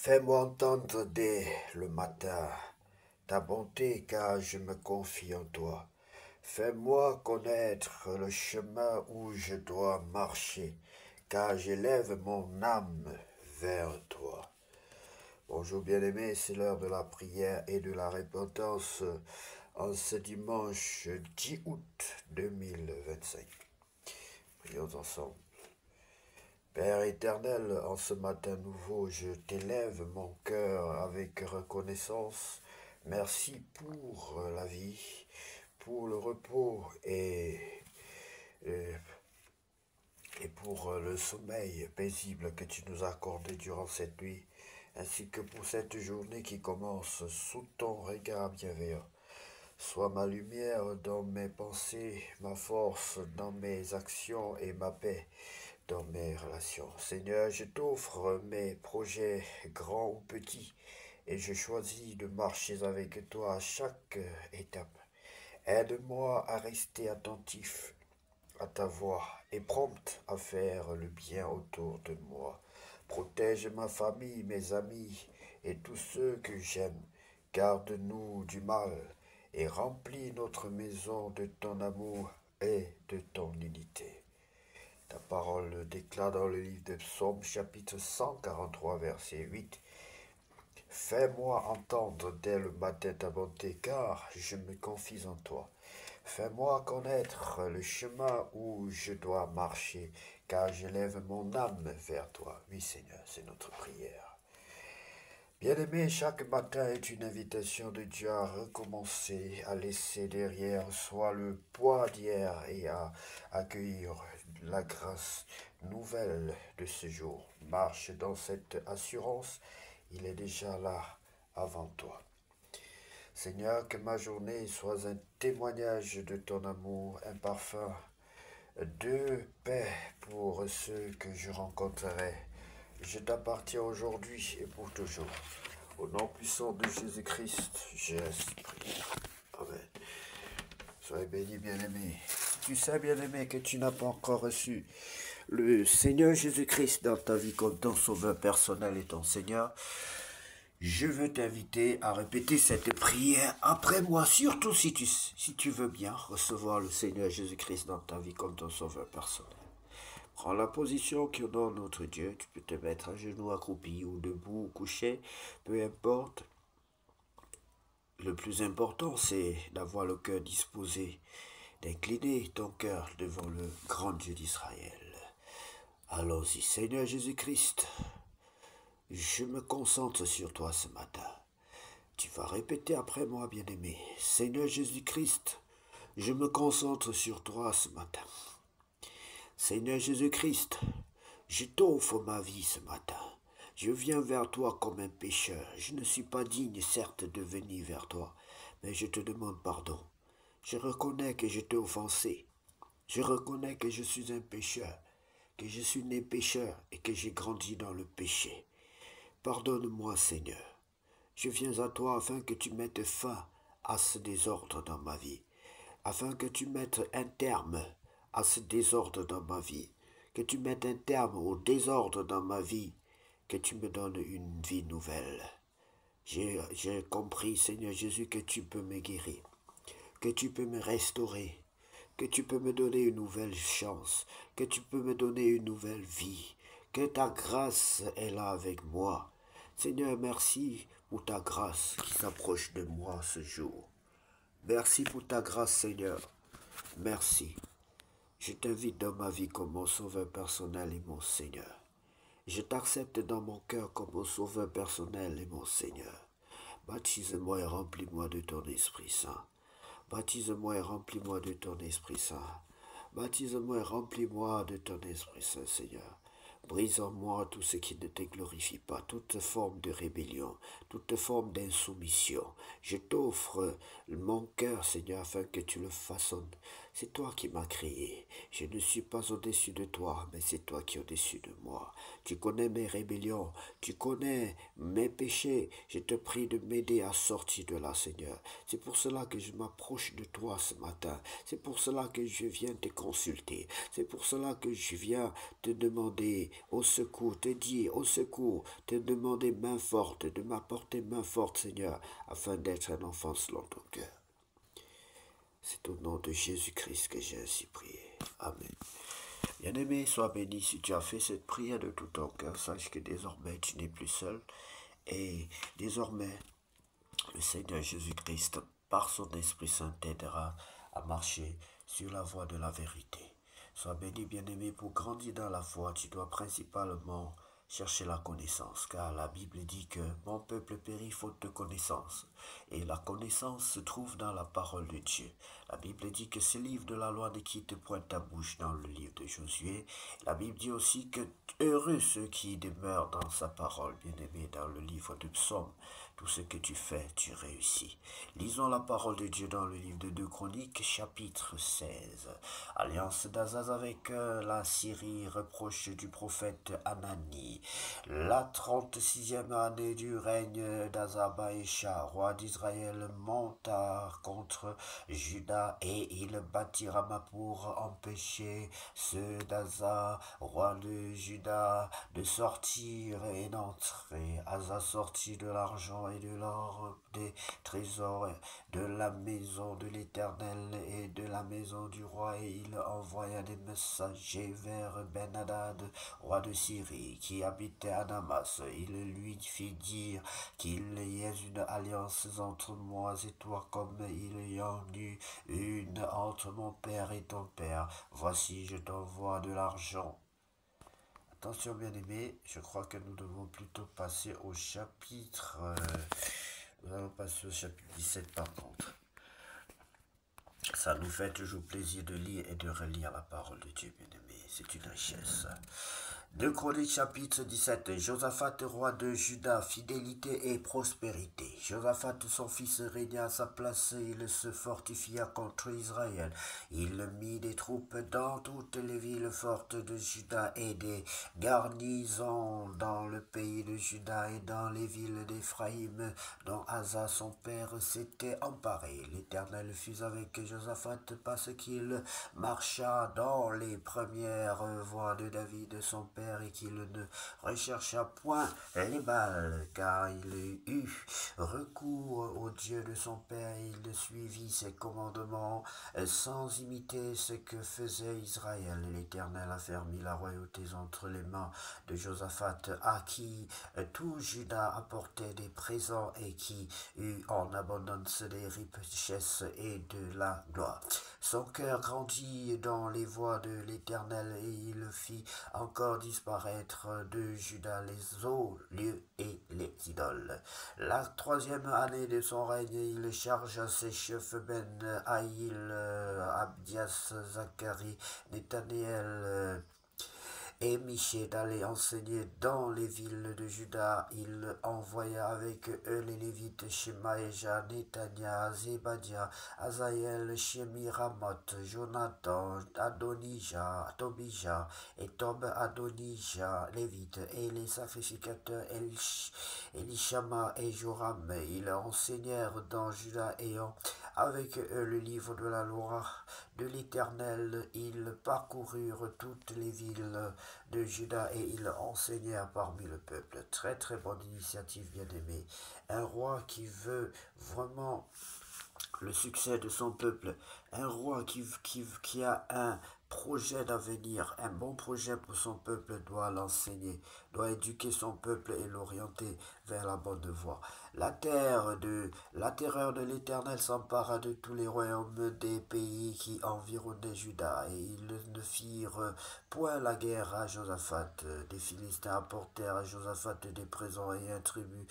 Fais-moi entendre dès le matin ta bonté, car je me confie en toi. Fais-moi connaître le chemin où je dois marcher, car j'élève mon âme vers toi. Bonjour bien-aimés, c'est l'heure de la prière et de la repentance en ce dimanche 10 août 2025. Prions ensemble. Père éternel, en ce matin nouveau, je t'élève mon cœur avec reconnaissance. Merci pour la vie, pour le repos et, et pour le sommeil paisible que tu nous as accordé durant cette nuit, ainsi que pour cette journée qui commence sous ton regard bienveillant. Sois ma lumière dans mes pensées, ma force dans mes actions et ma paix dans mes relations. Seigneur, je t'offre mes projets grands ou petits et je choisis de marcher avec toi à chaque étape. Aide-moi à rester attentif à ta voix et prompt à faire le bien autour de moi. Protège ma famille, mes amis et tous ceux que j'aime. Garde-nous du mal et remplis notre maison de ton amour et de ton unité. Ta parole déclare dans le livre de Psaumes, chapitre 143, verset 8. Fais-moi entendre dès le matin ta bonté, car je me confie en toi. Fais-moi connaître le chemin où je dois marcher, car j'élève mon âme vers toi. Oui, Seigneur, c'est notre prière. Bien-aimé, chaque matin est une invitation de Dieu à recommencer, à laisser derrière soi le poids d'hier et à accueillir la grâce nouvelle de ce jour. Marche dans cette assurance, il est déjà là avant toi. Seigneur, que ma journée soit un témoignage de ton amour, un parfum de paix pour ceux que je rencontrerai. Je t'appartiens aujourd'hui et pour toujours. Au nom puissant de Jésus-Christ, j'ai ainsi prié. Amen. Soyez bénis, bien-aimés. Si tu sais, bien-aimé, que tu n'as pas encore reçu le Seigneur Jésus-Christ dans ta vie comme ton sauveur personnel et ton Seigneur, je veux t'inviter à répéter cette prière après moi, surtout si tu veux bien recevoir le Seigneur Jésus-Christ dans ta vie comme ton sauveur personnel. Prends la position qui honore notre Dieu. Tu peux te mettre à genoux, accroupi ou debout ou couché, peu importe. Le plus important, c'est d'avoir le cœur disposé, d'incliner ton cœur devant le grand Dieu d'Israël. Allons-y, Seigneur Jésus-Christ, je me concentre sur toi ce matin. Tu vas répéter après moi, bien-aimé. Seigneur Jésus-Christ, je me concentre sur toi ce matin. Seigneur Jésus-Christ, je t'offre ma vie ce matin. Je viens vers toi comme un pécheur. Je ne suis pas digne, certes, de venir vers toi, mais je te demande pardon. Je reconnais que je t'ai offensé. Je reconnais que je suis un pécheur, que je suis né pécheur et que j'ai grandi dans le péché. Pardonne-moi, Seigneur. Je viens à toi afin que tu mettes fin à ce désordre dans ma vie, afin que tu mettes un terme à ce désordre dans ma vie, que tu mettes un terme au désordre dans ma vie, que tu me donnes une vie nouvelle. J'ai compris, Seigneur Jésus, que tu peux me guérir, que tu peux me restaurer, que tu peux me donner une nouvelle chance, que tu peux me donner une nouvelle vie, que ta grâce est là avec moi. Seigneur, merci pour ta grâce qui s'approche de moi ce jour. Merci pour ta grâce, Seigneur. Merci. Je t'invite dans ma vie comme mon sauveur personnel et mon Seigneur. Je t'accepte dans mon cœur comme mon sauveur personnel et mon Seigneur. Baptise-moi et remplis-moi de ton Esprit Saint. Baptise-moi et remplis-moi de ton Esprit Saint. Baptise-moi et remplis-moi de ton Esprit Saint, Seigneur. Brise en moi tout ce qui ne te glorifie pas, toute forme de rébellion, toute forme d'insoumission. Je t'offre mon cœur, Seigneur, afin que tu le façonnes. C'est toi qui m'as créé. Je ne suis pas au-dessus de toi, mais c'est toi qui es au-dessus de moi. Tu connais mes rébellions, tu connais mes péchés. Je te prie de m'aider à sortir de là, Seigneur. C'est pour cela que je m'approche de toi ce matin. C'est pour cela que je viens te consulter. C'est pour cela que je viens te demander au secours, te dire au secours, te demander main forte, de m'apporter main forte, Seigneur, afin d'être un enfant selon ton cœur. C'est au nom de Jésus-Christ que j'ai ainsi prié. Amen. Bien-aimé, sois béni si tu as fait cette prière de tout ton cœur. Sache que désormais tu n'es plus seul. Et désormais, le Seigneur Jésus-Christ, par son Esprit Saint, t'aidera à marcher sur la voie de la vérité. Sois béni, bien-aimé, pour grandir dans la foi, tu dois principalement chercher la connaissance, car la Bible dit que mon peuple périt faute de connaissance. Et la connaissance se trouve dans la parole de Dieu. La Bible dit que ce livre de la loi ne quitte point ta bouche dans le livre de Josué. La Bible dit aussi que heureux ceux qui demeurent dans sa parole, bien-aimé, dans le livre de Psaume. Tout ce que tu fais, tu réussis. Lisons la parole de Dieu dans le livre de 2 Chroniques, chapitre 16. Alliance d'Azaz avec la Syrie, reproche du prophète Anani. La 36e année du règne d'Azabaïcha, roi d'Israël, monta contre Juda et il bâtit Rama pour empêcher ceux d'Aza, roi de Juda, de sortir et d'entrer. Asa sortit de l'argent et de l'or, des trésors de la maison de l'Éternel et de la maison du roi, et il envoya des messagers vers Ben-Hadad, roi de Syrie, qui habitait à Damas. Il lui fit dire qu'il y ait une alliance entre moi et toi, comme il y en eut une entre mon père et ton père. Voici, je t'envoie de l'argent. Attention, bien-aimés, je crois que nous devons plutôt passer au chapitre... nous allons passer au chapitre 17 par contre. Ça nous fait toujours plaisir de lire et de relire la parole de Dieu, bien-aimés. C'est une richesse. 2 Chroniques chapitre 17. Josaphat, roi de Juda, fidélité et prospérité. Josaphat, son fils, régna à sa place, il se fortifia contre Israël. Il mit des troupes dans toutes les villes fortes de Juda et des garnisons dans le pays de Juda et dans les villes d'Éphraïm, dont Asa son père s'était emparé. L'Éternel fut avec Josaphat parce qu'il marcha dans les premières voies de David son père, et qu'il ne rechercha point les Baals, car il eut recours au Dieu de son père, et il suivit ses commandements sans imiter ce que faisait Israël. L'Éternel affermit la royauté entre les mains de Josaphat, à qui tout Juda apportait des présents et qui eut en abondance des richesses et de la gloire. Son cœur grandit dans les voies de l'Éternel, et il fit encore disparaître de Juda les hauts lieux et les idoles. La 3e année de son règne, il chargea ses chefs Ben-Haïl, Abdias, Zacharie, Nethanéel, et Michée d'aller enseigner dans les villes de Juda. Il envoya avec eux les Lévites Shemaïja, Netania, Zébadia, Azaël, Shemiramoth, Jonathan, Adonija, Tobija et Tob Adonija, Lévites, et les sacrificateurs Elishama et Joram. Ils enseignèrent dans Juda, ayant avec eux le livre de la loi de l'Éternel. Ils parcoururent toutes les villes de Juda et ils enseignèrent parmi le peuple. Très très bonne initiative, bien-aimé. Un roi qui veut vraiment le succès de son peuple, un roi qui a un projet d'avenir, un bon projet pour son peuple, doit l'enseigner, doit éduquer son peuple et l'orienter vers la bonne voie. La terreur de l'Éternel s'empara de tous les royaumes des pays qui environnaient Juda, et ils ne firent point la guerre à Josaphat. Des Philistins apportèrent à Josaphat des présents et un tribut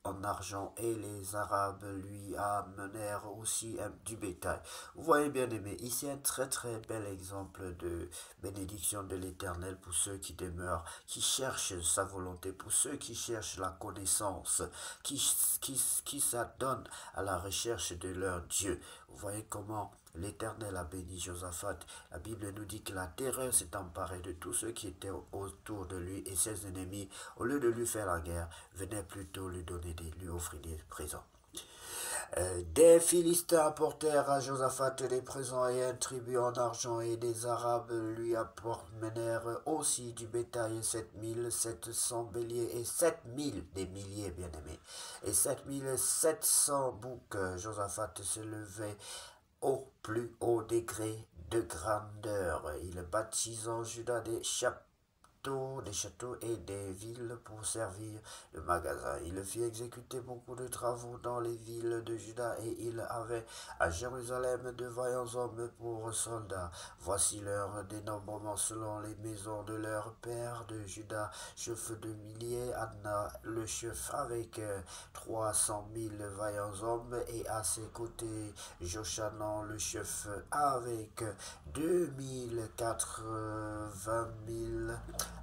en argent, et les Arabes lui amenèrent aussi du bétail. Vous voyez, bien aimé, ici un très très bel exemple exemple de bénédiction de l'Éternel pour ceux qui demeurent, qui cherchent sa volonté, pour ceux qui cherchent la connaissance, qui, qui s'adonnent à la recherche de leur Dieu. Vous voyez comment l'Éternel a béni Josaphat. La Bible nous dit que la terreur s'est emparée de tous ceux qui étaient autour de lui et ses ennemis, au lieu de lui faire la guerre, venaient plutôt lui offrir des présents. Des Philistins apportèrent à Josaphat des présents et un tribut en argent, et des Arabes lui apportèrent aussi du bétail 7700 béliers et 7000 des milliers bien-aimés, et 7700 boucs. Josaphat se levait au plus haut degré de grandeur. Il bâtit en Juda des châteaux et des villes pour servir de magasins. Il fit exécuter beaucoup de travaux dans les villes de Juda et il avait à Jérusalem de vaillants hommes pour soldats. Voici leur dénombrement selon les maisons de leur père de Juda, chef de milliers, Adna le chef avec 300 000 vaillants hommes et à ses côtés Joshanan le chef avec 2080 000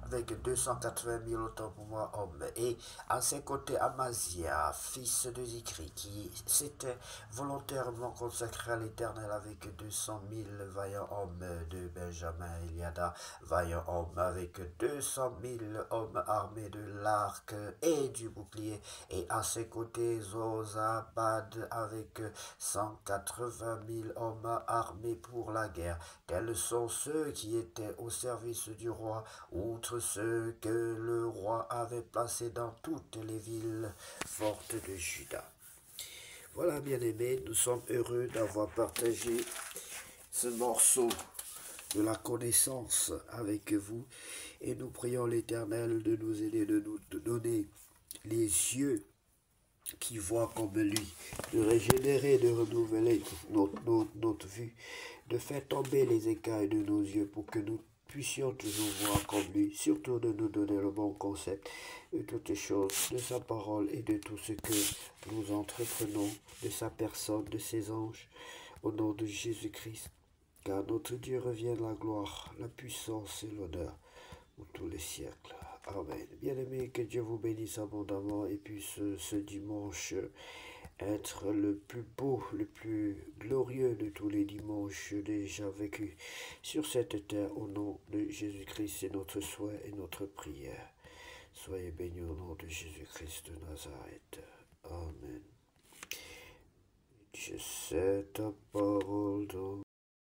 avec 280 000 autant pour moi hommes, et à ses côtés Amazia, fils de Zikri, qui s'était volontairement consacré à l'Éternel avec 200 000 vaillants hommes de Benjamin, Eliada, vaillant homme avec 200 000 hommes armés de l'arc et du bouclier, et à ses côtés Zozabad avec 180 000 hommes armés pour la guerre. Tels sont ceux qui étaient au service du roi, outre ceux que le roi avait placés dans toutes les villes fortes de Juda. Voilà, bien-aimés, nous sommes heureux d'avoir partagé ce morceau de la connaissance avec vous, et nous prions l'Éternel de nous aider, de nous donner les yeux qui voient comme lui, de régénérer, de renouveler notre vue, de faire tomber les écailles de nos yeux pour que nous puissions toujours voir comme lui, surtout de nous donner le bon concept de toutes les choses, de sa parole et de tout ce que nous entreprenons, de sa personne, de ses anges, au nom de Jésus-Christ. Car notre Dieu revient la gloire, la puissance et l'honneur pour tous les siècles. Amen. Bien-aimés, que Dieu vous bénisse abondamment et puisse ce dimanche être le plus beau, le plus glorieux de tous les dimanches déjà vécus sur cette terre. Au nom de Jésus-Christ, c'est notre souhait et notre prière. Soyez bénis au nom de Jésus-Christ de Nazareth. Amen. Je sais ta parole dans